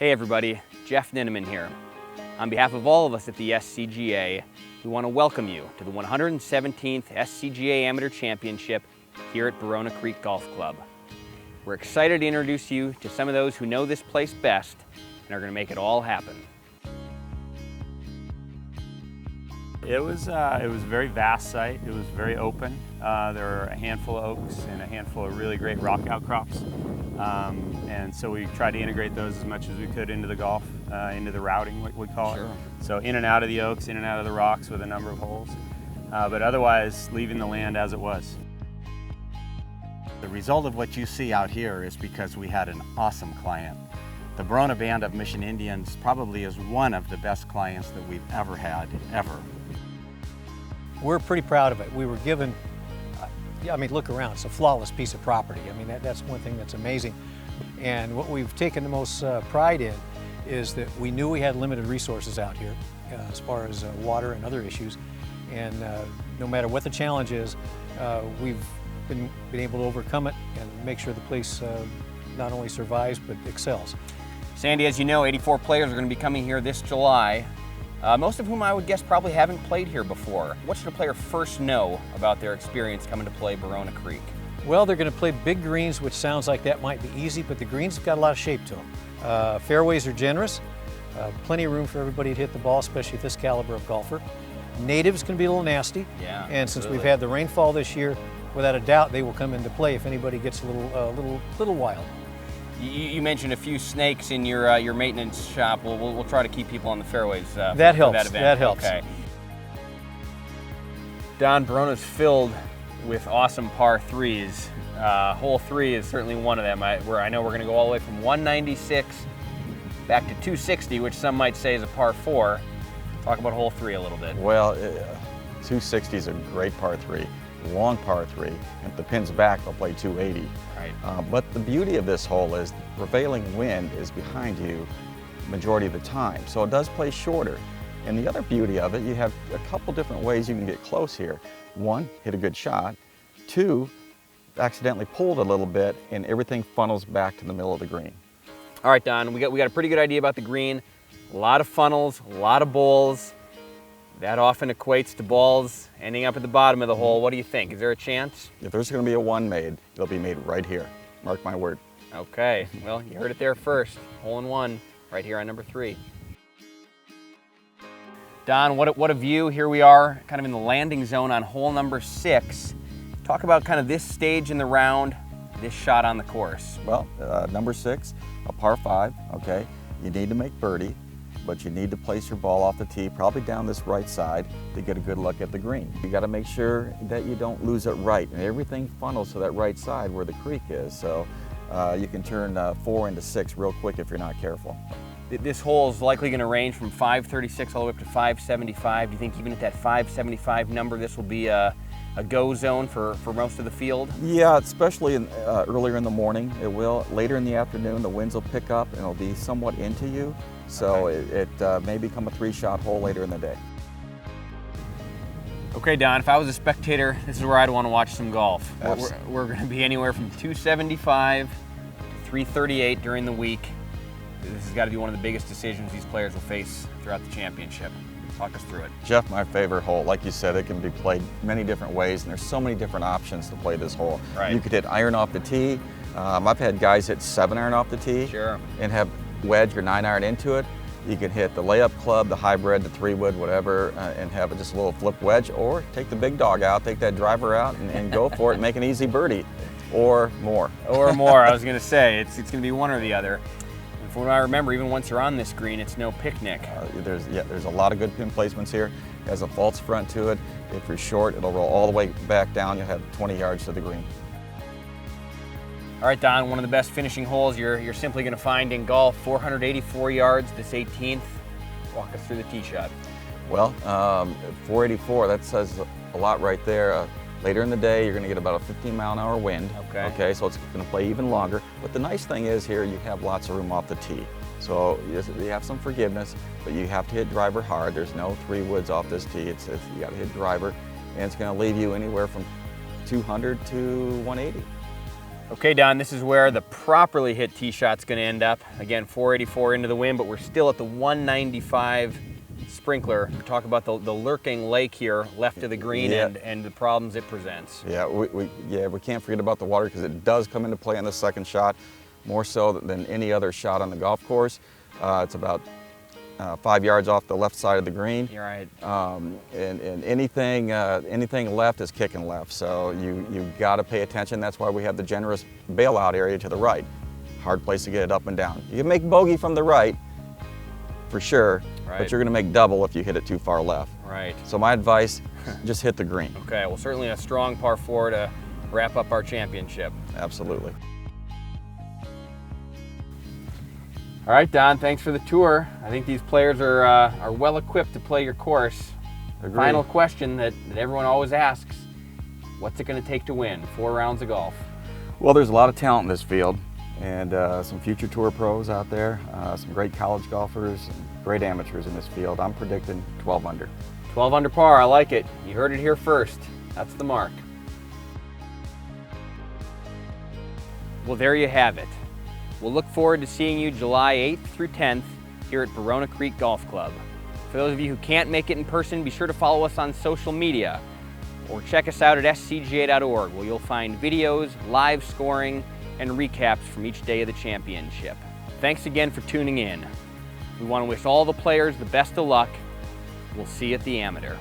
Hey everybody, Jeff Ninneman here. On behalf of all of us at the SCGA, we want to welcome you to the 117th SCGA Amateur Championship here at Barona Creek Golf Club. We're excited to introduce you to some of those who know this place best and are going to make it all happen. It was a very vast site. It was very open. There were a handful of oaks and a handful of really great rock outcrops. And so we tried to integrate those as much as we could into the golf, into the routing, what we call it. So in and out of the oaks, in and out of the rocks with a number of holes. But otherwise, leaving the land as it was. The result of what you see out here is because we had an awesome client. The Barona Band of Mission Indians probably is one of the best clients that we've ever had, ever. We're pretty proud of it. We were given, I mean, look around, it's a flawless piece of property. I mean, that's one thing that's amazing. And what we've taken the most pride in is that we knew we had limited resources out here as far as water and other issues. And no matter what the challenge is, we've been able to overcome it and make sure the place not only survives, but excels. Sandy, as you know, 84 players are going to be coming here this July, most of whom I would guess probably haven't played here before. What should a player first know about their experience coming to play Barona Creek? Well, they're going to play big greens, which sounds like that might be easy, but the greens have got a lot of shape to them. Fairways are generous, plenty of room for everybody to hit the ball, especially at this caliber of golfer. Native's going to be a little nasty, yeah, and since we've had the rainfall this year, without a doubt they will come into play if anybody gets a little wild. You mentioned a few snakes in your maintenance shop. We'll try to keep people on the fairways that helps. For that event. That helps. Okay. Don, Barona's filled with awesome par threes. Hole 3 is certainly one of them. Where I know we're going to go all the way from 196 back to 260, which some might say is a par 4. Talk about hole 3 a little bit. Well, 260 is a great par 3. Long par 3. If the pin's back, they'll play 280. Right. But the beauty of this hole is the prevailing wind is behind you majority of the time, so it does play shorter. And the other beauty of it, you have a couple different ways you can get close here. 1, hit a good shot. 2, accidentally pulled a little bit, and everything funnels back to the middle of the green. All right, Don, we got a pretty good idea about the green. A lot of funnels, a lot of bowls. That often equates to balls ending up at the bottom of the hole. What do you think? Is there a chance? If there's going to be a 1 made, it'll be made right here. Mark my word. Okay, well, you heard it there first. Hole in 1, right here on number 3. Don, what a view. Here we are, kind of in the landing zone on hole number 6. Talk about kind of this stage in the round, this shot on the course. Well, number 6, a par 5, okay? You need to make birdie, but you need to place your ball off the tee, probably down this right side, to get a good look at the green. You gotta make sure that you don't lose it right, and everything funnels to that right side where the creek is, so you can turn 4 into 6 real quick if you're not careful. This hole is likely gonna range from 536 all the way up to 575. Do you think even at that 575 number, this will be a go zone for most of the field? Yeah, especially earlier in the morning, it will. Later in the afternoon, the winds will pick up and it'll be somewhat into you. So okay. it may become a 3-shot hole later in the day. Okay, Don, if I was a spectator, this is where I'd want to watch some golf. We're going to be anywhere from 275 to 338 during the week. This has got to be one of the biggest decisions these players will face throughout the championship. Talk us through it. Jeff, my favorite hole. Like you said, it can be played many different ways, and there's so many different options to play this hole. Right. You could hit iron off the tee. I've had guys hit 7-iron off the tee. Sure. And have wedge your 9-iron into it. You can hit the layup club, the hybrid, the 3-wood, whatever, and have just a little flip wedge, or take the big dog out, take that driver out, and go for it and make an easy birdie, or more. Or more, I was going to say. It's going to be one or the other. And from what I remember, even once you're on this green, it's no picnic. There's a lot of good pin placements here. It has a false front to it. If you're short, it'll roll all the way back down. You'll have 20 yards to the green. All right, Don, one of the best finishing holes you're simply going to find in golf, 484 yards, this 18th. Walk us through the tee shot. Well, 484, that says a lot right there. Later in the day, you're going to get about a 15-mile-an-hour wind. Okay, so it's going to play even longer. But the nice thing is here, you have lots of room off the tee. So you have some forgiveness, but you have to hit driver hard. There's no 3-woods off this tee. You got to hit driver, and it's going to leave you anywhere from 200 to 180. Okay, Don, this is where the properly hit tee shot's going to end up. Again, 484 into the wind, but we're still at the 195 sprinkler. We talk about the lurking lake here left of the green and the problems it presents. Yeah, we can't forget about the water because it does come into play on the second shot, more so than any other shot on the golf course. It's about 5 yards off the left side of the green. You're right. And anything left is kicking left, so you've got to pay attention. That's why we have the generous bailout area to the right. Hard place to get it up and down. You can make bogey from the right, for sure, but you're going to make double if you hit it too far left. Right. So my advice, just hit the green. Okay, well certainly a strong par 4 to wrap up our championship. Absolutely. All right, Don, thanks for the tour. I think these players are well equipped to play your course. Agreed. Final question that everyone always asks, what's it going to take to win 4 rounds of golf? Well, there's a lot of talent in this field, and some future tour pros out there, some great college golfers, and great amateurs in this field. I'm predicting 12 under. 12 under par, I like it. You heard it here first. That's the mark. Well, there you have it. We'll look forward to seeing you July 8th through 10th here at Barona Creek Golf Club. For those of you who can't make it in person, be sure to follow us on social media or check us out at scga.org, where you'll find videos, live scoring, and recaps from each day of the championship. Thanks again for tuning in. We want to wish all the players the best of luck. We'll see you at the Amateur.